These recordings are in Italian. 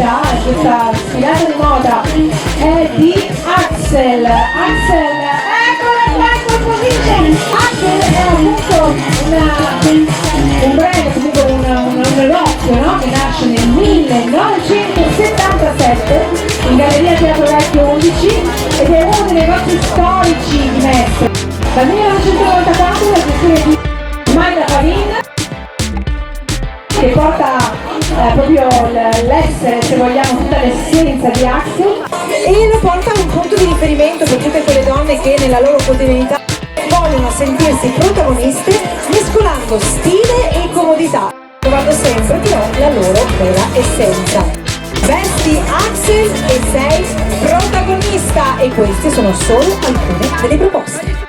protagonista di questa sfilata di moda è di Axel. Axel, eccola qua in pole position. Axel è appunto un brand, comunque un negozio, no? Che nasce nel 1977 in Galleria Teatro Vecchio 11 ed è uno dei negozi storici di Mestre. Dal 1994 la gestione di Magda Pavin, che porta proprio l'essere, se vogliamo, tutta l'essenza di Axel, e lo porta a un punto di riferimento per tutte quelle donne che nella loro quotidianità vogliono sentirsi protagoniste mescolando stile e comodità, trovando sempre però la loro vera essenza. Vesti Axel e sei protagonista, e queste sono solo alcune delle proposte.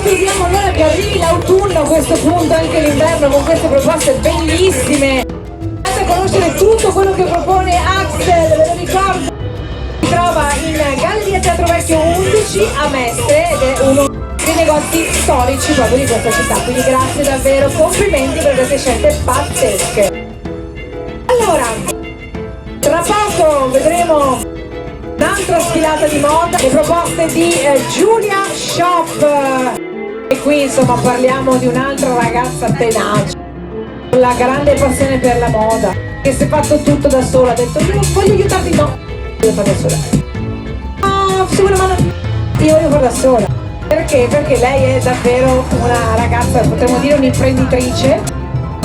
Vediamo allora che arrivi l'autunno, a questo punto anche l'inverno, con queste proposte bellissime. Andate a conoscere tutto quello che propone Axel, ve lo ricordo, si trova in Galleria Teatro Vecchio 11 a Mestre ed è uno dei negozi storici proprio di questa città, quindi grazie davvero, complimenti per queste scelte pazzesche. Allora, tra poco vedremo un'altra sfilata di moda, le proposte di Giulia Shop. E qui insomma parliamo di un'altra ragazza tenace, con la grande passione per la moda, che si è fatto tutto da sola, ha detto io non voglio aiutarti, no, devo fare da sola. No, su una mano, io voglio fare da sola. Perché? Perché lei è davvero una ragazza, potremmo dire un'imprenditrice,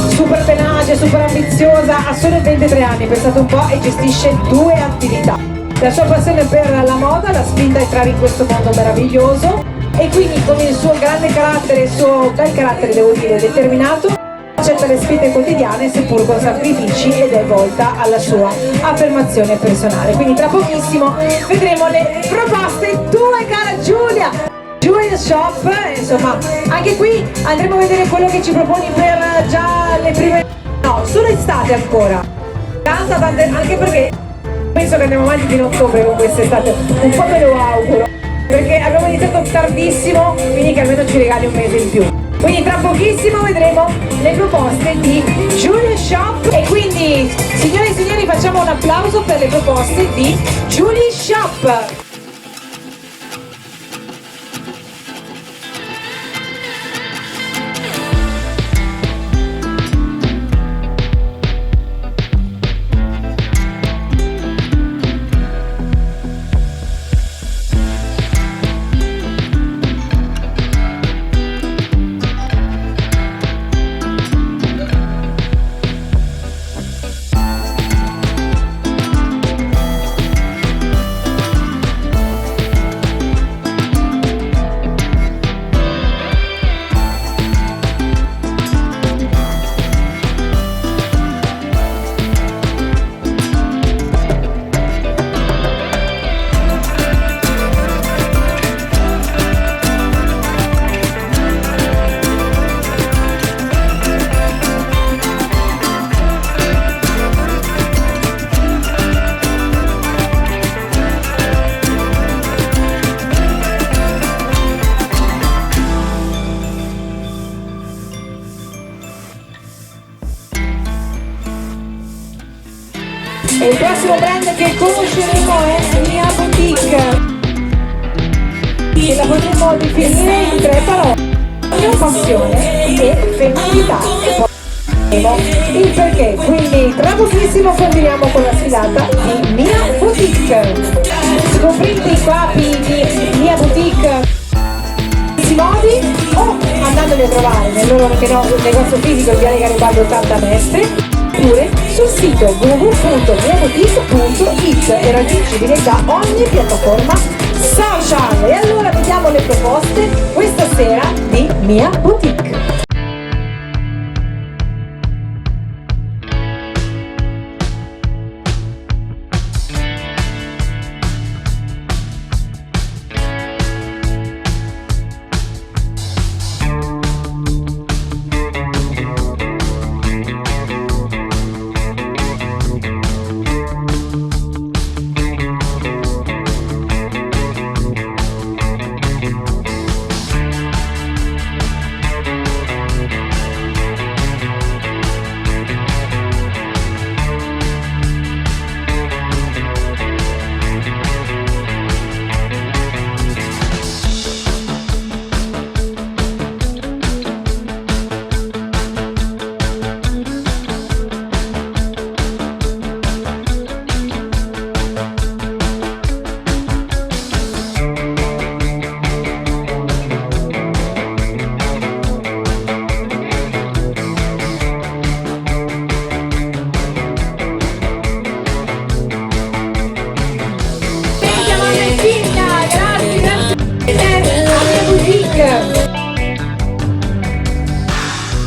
super tenace, super ambiziosa, ha solo 23 anni, pensate un po', e gestisce 2 attività. La sua passione per la moda l'ha spinta a entrare in questo mondo meraviglioso, e quindi con il suo grande carattere, il suo bel carattere devo dire determinato, accetta le sfide quotidiane seppur con sacrifici ed è volta alla sua affermazione personale. Quindi tra pochissimo vedremo le proposte tue, cara Giulia. Julia Shop, insomma, anche qui andremo a vedere quello che ci proponi per già le prime... No, solo estate ancora. Tanta, anche perché penso che andiamo avanti fino a ottobre con quest'estate, un po' me lo auguro, perché abbiamo iniziato tardissimo, quindi che almeno ci regali un mese in più. Quindi tra pochissimo vedremo le proposte di Julia Shop e quindi, signore e signori, facciamo un applauso per le proposte di Julia Shop. E il prossimo brand che conosceremo è Mia Boutique, che la potremmo definire in 3 parole: passione e femminilità. E poi vedremo il perché. Quindi tra pochissimo continuiamo con la sfilata di Mia Boutique. Scoprite i capi di Mia Boutique in modi o andandoli a trovare nel loro negozio fisico in Viale Garibaldi 80 Mestre, oppure sul sito www.miaboutique.it e raggiungibile da ogni piattaforma social. E allora vediamo le proposte questa sera di Mia Boutique.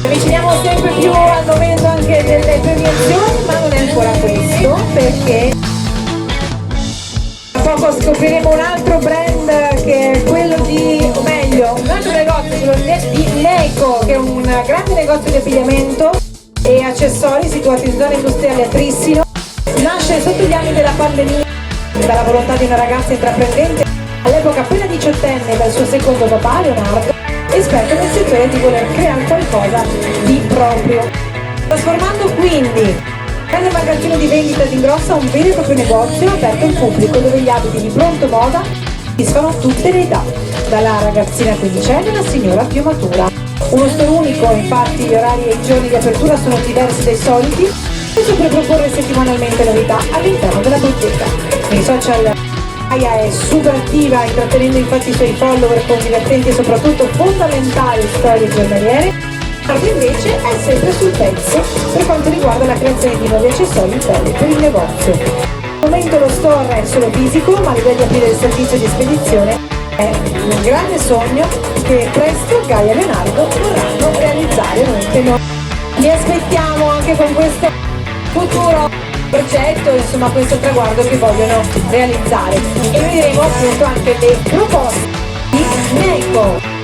Avviciniamo sempre più al momento anche delle premiazioni, ma non è ancora questo, perché tra poco scopriremo un altro brand che è quello di, o meglio, un altro negozio, quello di Leco, che è un grande negozio di abbigliamento e accessori situato in zona industriale a Trissino. Nasce sotto gli anni della pandemia dalla volontà di una ragazza intraprendente, all'epoca appena 18enne, dal suo secondo papà, Leonardo, esperto nel settore, di voler creare qualcosa di proprio, trasformando quindi grande magazzino di vendita d'ingrosso a un vero e proprio negozio aperto al pubblico, dove gli abiti di pronto moda soddisfano tutte le età, dalla ragazzina quindicenne alla signora più matura. Uno store unico, infatti gli orari e i giorni di apertura sono diversi dai soliti, questo per proporre settimanalmente novità all'interno della bottega. Nei social Gaia è super attiva, intrattenendo infatti i suoi follower con divertenti e soprattutto fondamentali storie giornaliere. Marco invece è sempre sul pezzo per quanto riguarda la creazione di nuovi accessori per il negozio. Al momento lo store è solo fisico, ma l'idea di aprire il servizio di spedizione è un grande sogno che presto Gaia e Leonardo vorranno realizzare. Noi li aspettiamo anche con questo futuro progetto, insomma questo traguardo che vogliono realizzare, e vedremo appunto anche le proposte di Neko.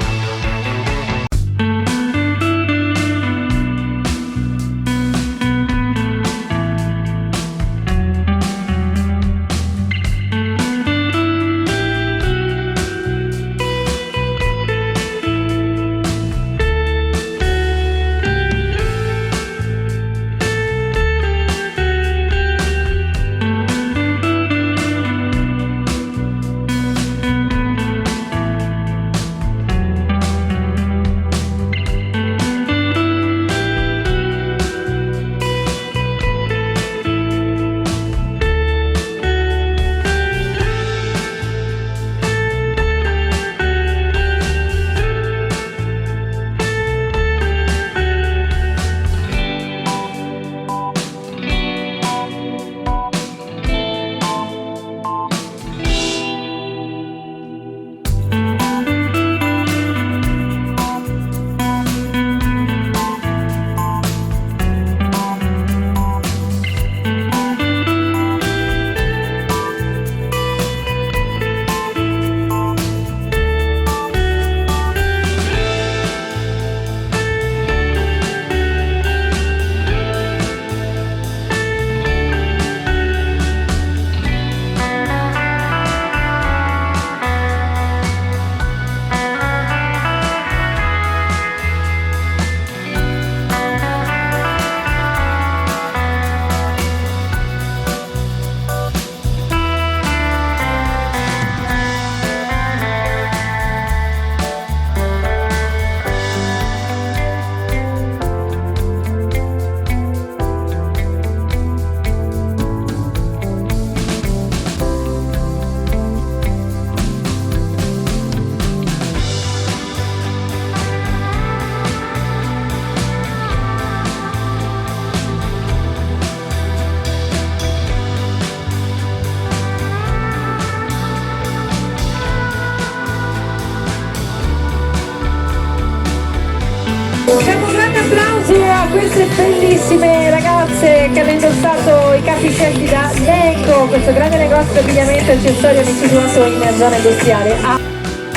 Facciamo un grande applauso a queste bellissime ragazze che hanno indossato i capi scelti da Neko, questo grande negozio di abbigliamento e accessori situato in zona industriale a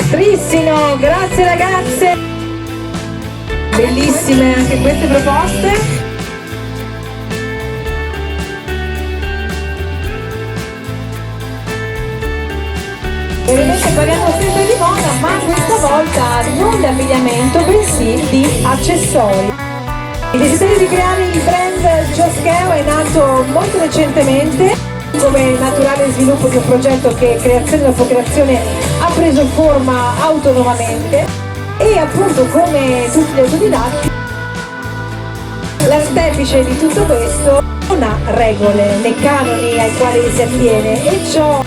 Trissino. Grazie ragazze, bellissime anche queste proposte. Ovviamente parliamo sempre di moda, ma questa volta non di abbigliamento, bensì di accessori. Il desiderio di creare il brand Joskeo è nato molto recentemente come naturale sviluppo di un progetto che creazione dopo creazione ha preso forma autonomamente e appunto come tutti gli autodidatti l'artefice di tutto questo non ha regole né canoni ai quali si attiene e ciò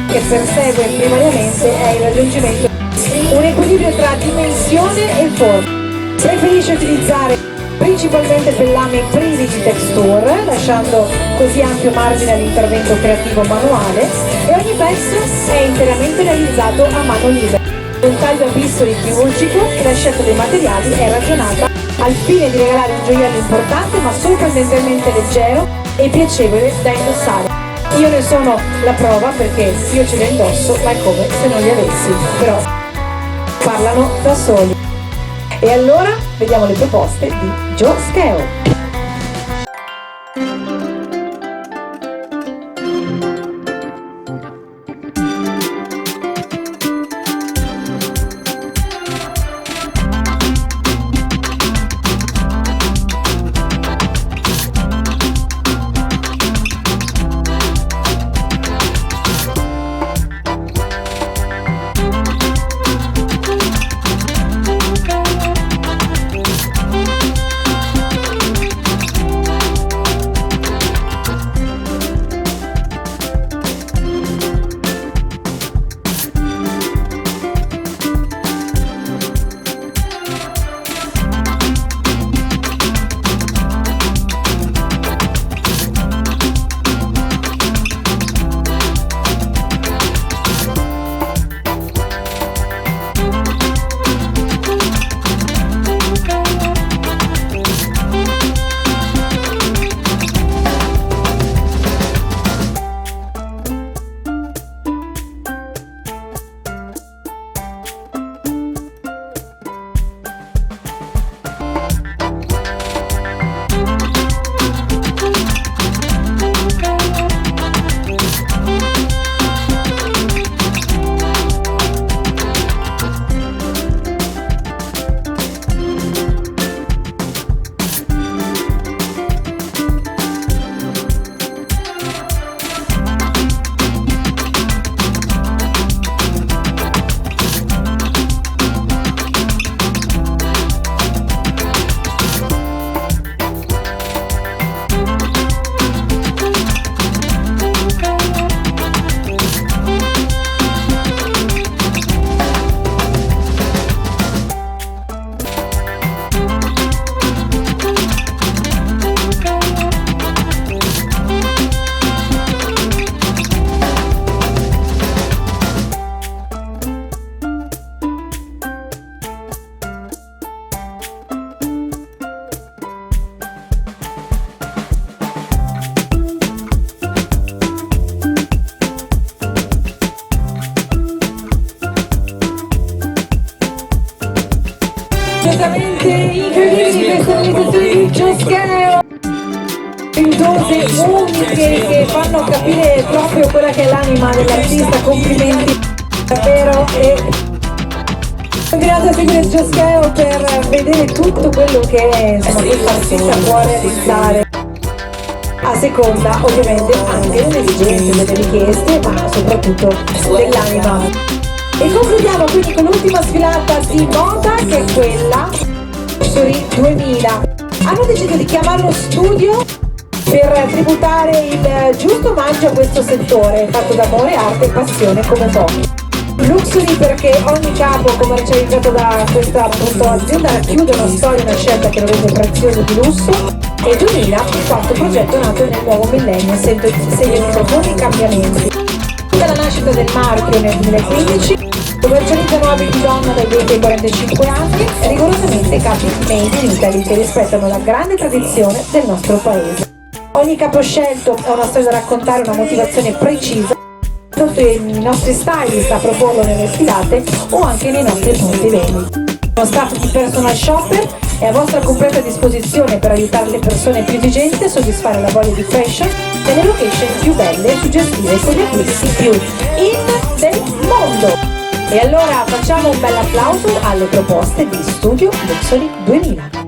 che persegue primariamente è il raggiungimento di un equilibrio tra dimensione e forma. Preferisce utilizzare principalmente pellami privi di texture, lasciando così ampio margine all'intervento creativo manuale, e ogni pezzo è interamente realizzato a mano libera. Un taglio a bisturi chirurgico e la scelta dei materiali è ragionata al fine di regalare un gioiello importante ma sorprendentemente leggero e piacevole da indossare. Io ne sono la prova perché io ce li indosso, ma è come se non li avessi, però parlano da soli. E allora vediamo le proposte di Joskeo. Gioscheo, pintose uniche che fanno capire proprio quella che è l'anima dell'artista. Complimenti davvero, e continuate a seguire Gioscheo per vedere tutto quello che insomma questo artista può realizzare, a seconda ovviamente anche delle esigenze, delle richieste, ma soprattutto dell'anima. E concludiamo quindi con l'ultima sfilata di moda, che è quella Luxury 2000. Hanno deciso di chiamarlo studio per tributare il giusto omaggio a questo settore fatto d'amore, arte e passione come pochi. Luxury perché ogni capo commercializzato da questa appunto azienda racchiude una storia, una scelta che lo rende prezioso di lusso, e 2000 in quanto progetto nato nel nuovo millennio segna di profondi cambiamenti. Dalla nascita del marchio nel 2015 commercializzano abiti donna dai 20 ai 45 anni, rigorosamente capi made in Italy che rispettano la grande tradizione del nostro paese. Ogni capo scelto ha una storia da raccontare, una motivazione precisa, i nostri stylist a proporlo nelle sfilate o anche nei nostri punti veni. Lo staff di personal shopper è a vostra completa disposizione per aiutare le persone più esigenti a soddisfare la voglia di fashion nelle location più belle e suggestive con gli acquisti più in del mondo. E allora facciamo un bel applauso alle proposte di Studio Luxury 2000.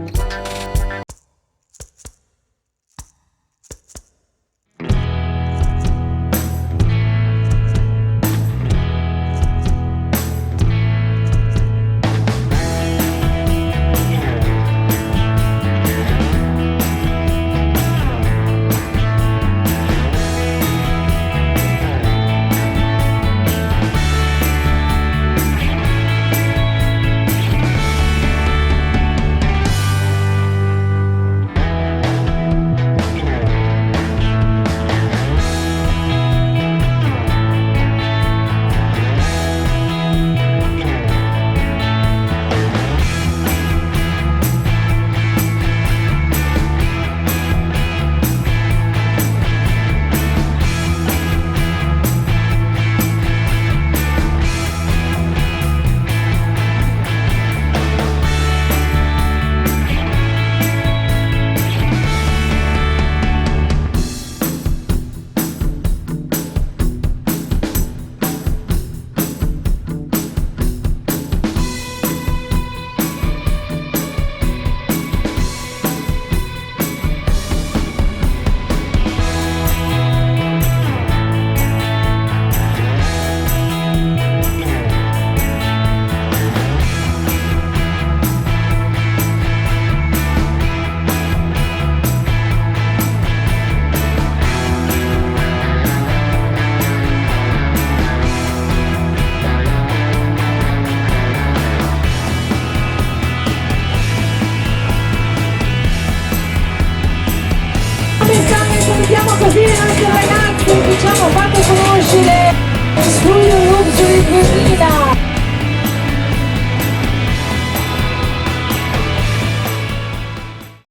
Salutiamo così le nostre ragazze, diciamo fate conoscere Studio Luxury 2000.